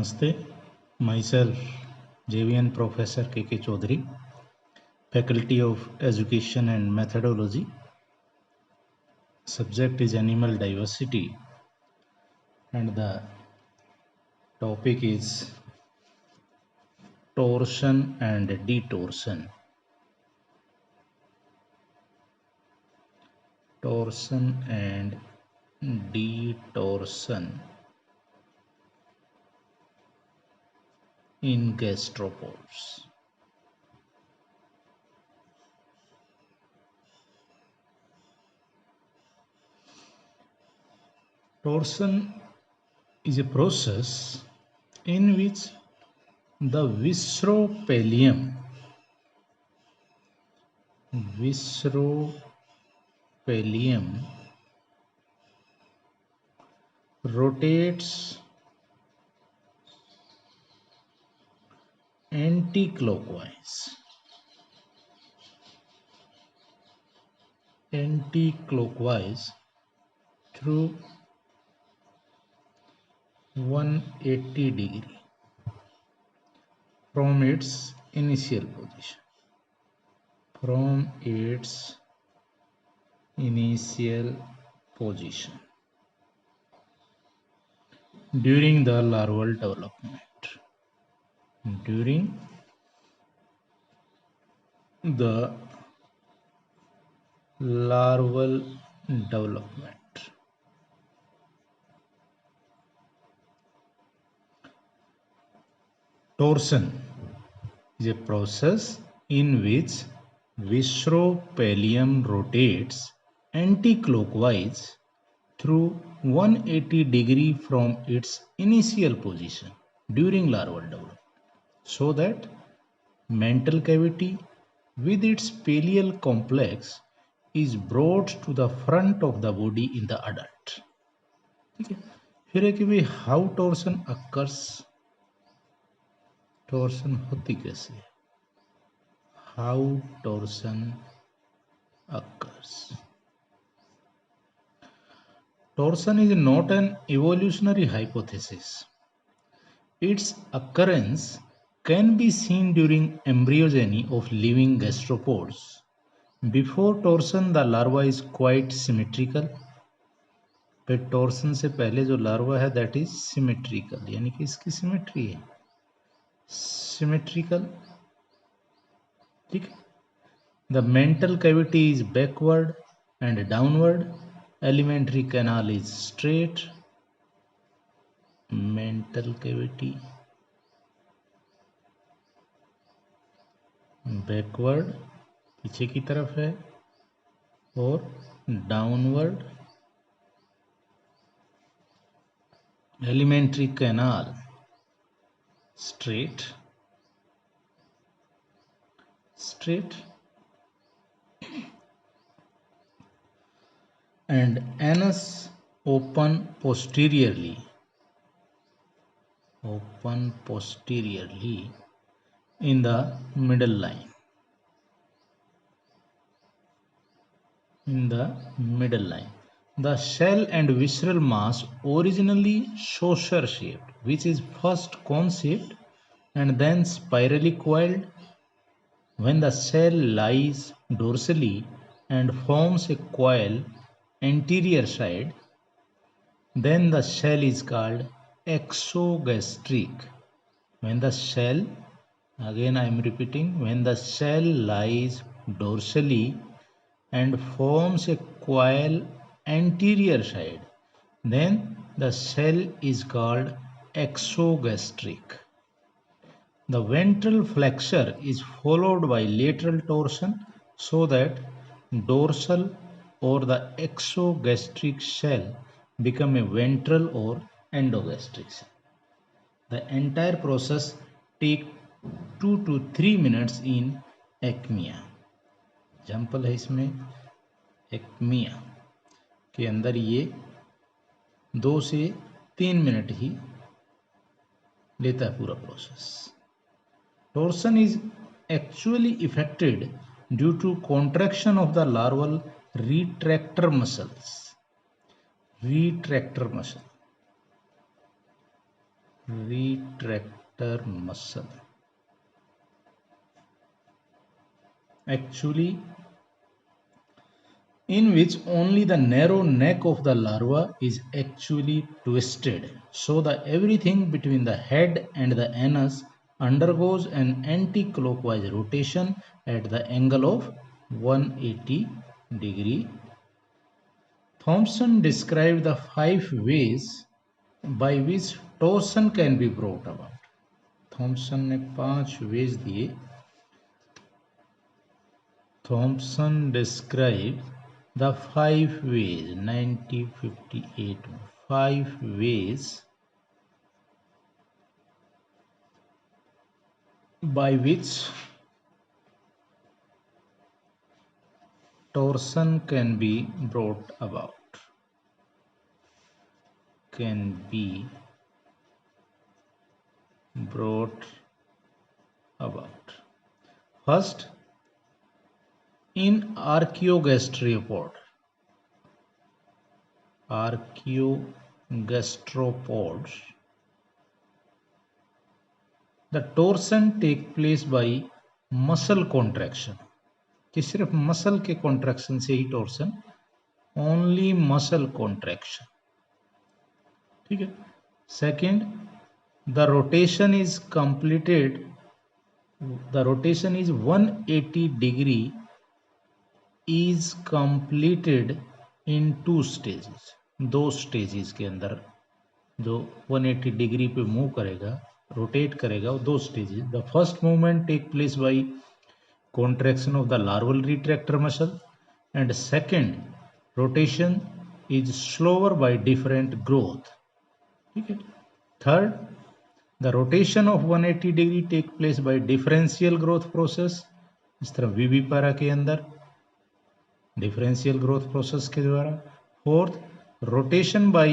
Namaste. Myself, JVN Professor K.K. Chaudhary, Faculty of Education and Methodology. Subject is animal diversity, and the topic is torsion and detorsion. Torsion and detorsion in gastropods. Torsion is a process in which the visceropellium rotates anti-clockwise through 180 degree from its initial position. During the larval development. Torsion is a process in which visceropellium rotates anti-clockwise through 180 degree from its initial position during larval development, so that mantle cavity with its pallial complex is brought to the front of the body in the adult. Okay. फिर है कि भाई how torsion occurs, torsion होती कैसे, how torsion occurs. Torsion is not an evolutionary hypothesis. Its occurrence can be seen during embryogeny of living gastropods. Before torsion, the larva is quite symmetrical. फिर torsion से पहले जो larva है that is symmetrical, यानी कि इसकी symmetry है, symmetrical. ठीक है. The mantle cavity is backward and downward. Elementary canal is straight. Mantle cavity backward पीछे की तरफ है और downward elementary canal straight and anus open posteriorly in the middle line. The shell and visceral mass originally saucer shaped, which is first cone shaped and then spirally coiled. When the shell lies dorsally and forms a coil anterior side, then the shell is called exogastric. When the shell, again I am repeating, when the shell lies dorsally and forms a coil anterior side, then the shell is called exogastric. The ventral flexure is followed by lateral torsion so that dorsal or the exogastric shell become a ventral or endogastric shell. The entire process takes 2 to 3 minutes in एक्मिया. Example है इसमें एक्मिया के अंदर ये 2 से 3 minute ही लेता है पूरा process. Torsion is actually effected due to contraction of the larval retractor muscle. retractor muscle. Actually, in which only the narrow neck of the larva is actually twisted, so that everything between the head and the anus undergoes an anti-clockwise rotation at the angle of 180 degree. Thomson described the 5 ways by which torsion can be brought about. Thomson ने 5 ways दिए. Thomson described the 5 ways, 1958, 5 ways by which torsion can be brought about. First, in archaeogastropod, the torsion take place by muscle contraction. कि सिर्फ muscle के contraction से ही torsion, only muscle contraction. ठीक है. Second, the rotation is completed, the rotation is 180 degree is completed in 2 stages. 2 stages के अंदर जो 180 degree पे मूव करेगा, रोटेट करेगा, वो 2 stages. The first movement take place by contraction of the larval retractor muscle, and second rotation is slower by different growth. Okay. Third, the rotation of 180 degree take place by differential growth process. इस तरह विविपारा के अंदर differential growth process के द्वारा. Fourth, rotation by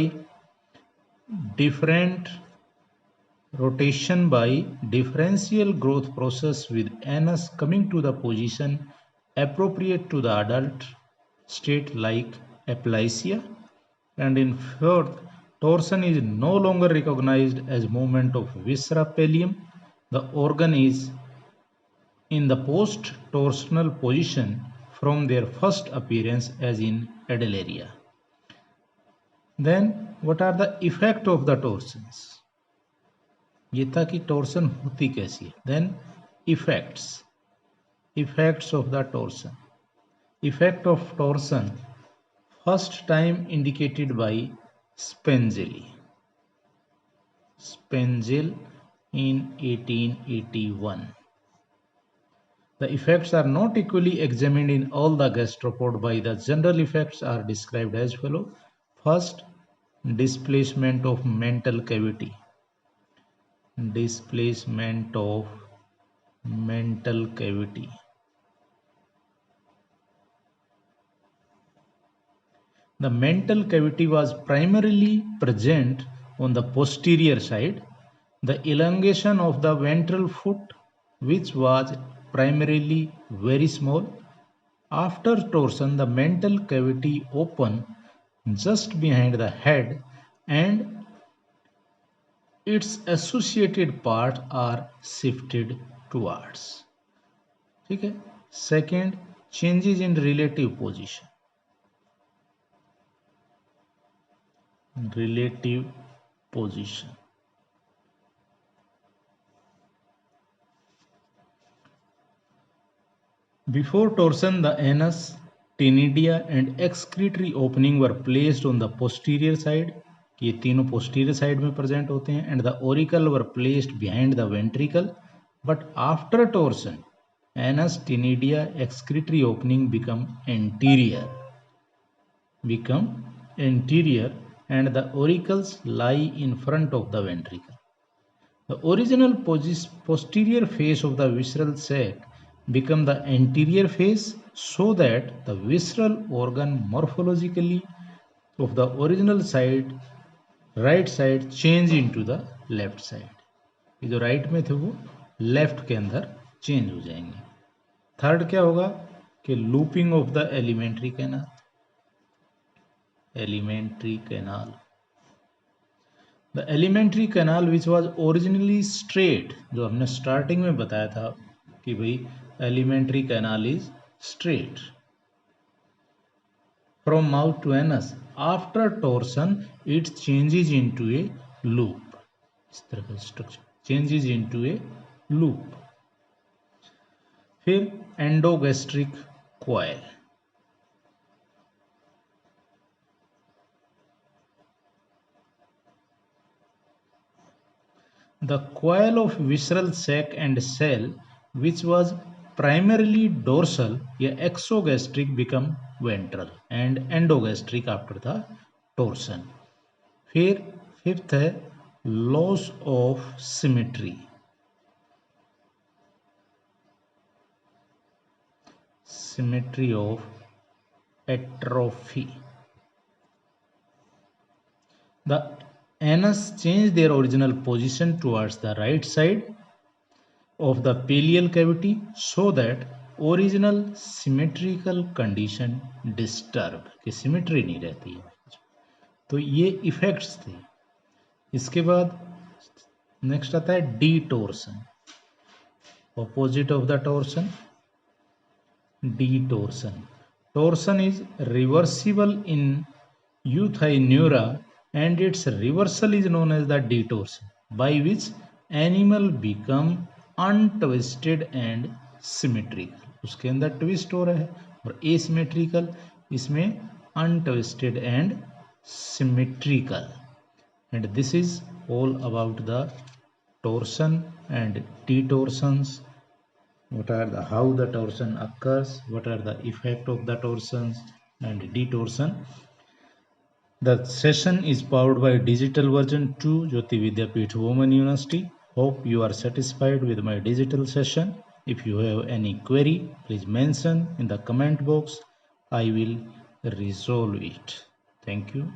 differential growth process with anus coming to the position appropriate to the adult state like aplysia. And in fourth, torsion is no longer recognized as movement of viscera pelvium. The organ is in the post-torsional position from their first appearance as in Adeleria. Then what are the effect of the torsions? ये था कि torsion होती कैसी है. Then effects of the torsion. Effect of torsion first time indicated by Spengel in 1881. The effects are not equally examined in all the gastropod, by the general effects are described as follow. First, displacement of mental cavity. Displacement of mental cavity. The mental cavity was primarily present on the posterior side. The elongation of the ventral foot, which was primarily very small. After torsion, the mental cavity opened just behind the head and its associated parts are shifted towards. ठीक है. Second, changes in relative position. Before torsion, the anus, tenidia and excretory opening were placed on the posterior side. ये तीनों posterior side में present होते हैं. And the auricle were placed behind the ventricle. But after torsion, anus, tenidia, excretory opening become anterior, and the auricles lie in front of the ventricle. The original posterior face of the visceral sac become the anterior face, so that the visceral organ morphologically of the original side, right side, change into the left side. ये जो right में थे वो left के अंदर change हो जाएंगे. Third क्या होगा कि looping of the alimentary canal. The alimentary canal which was originally straight, जो हमने स्टार्टिंग में बताया था कि भाई alimentary canal is straight from mouth to anus, after torsion it changes into a loop. इस तरह का structure, changes into a loop. फिर endogastric coil, the coil of visceral sac and cell which was primarily dorsal या exogastric become ventral and endogastric after the torsion। फिर fifth है loss of symmetry, symmetry of atrophy। The anus change their original position towards the right side of the palaeal cavity so that original symmetrical condition disturb, कि symmetry नहीं रहती है। तो ये effects थे। इसके बाद नेक्स्ट आता है detorsion, opposite of the torsion, detorsion. Torsion is reversible in euthynura and its reversal is known as the detorsion, by which animal become untwisted and symmetrical। उसके अंदर ट्विस्ट हो रहा है और asymmetrical, इसमें untwisted and symmetrical। and this is all about the torsion and detorsions. What are the how the torsion occurs, what are the effect of the torsions and detorsion। The session is powered by digital version 2 Jyoti Vidyapeeth Women University. Hope you are satisfied with my digital session. If you have any query, please mention in the comment box. I will resolve it. Thank you.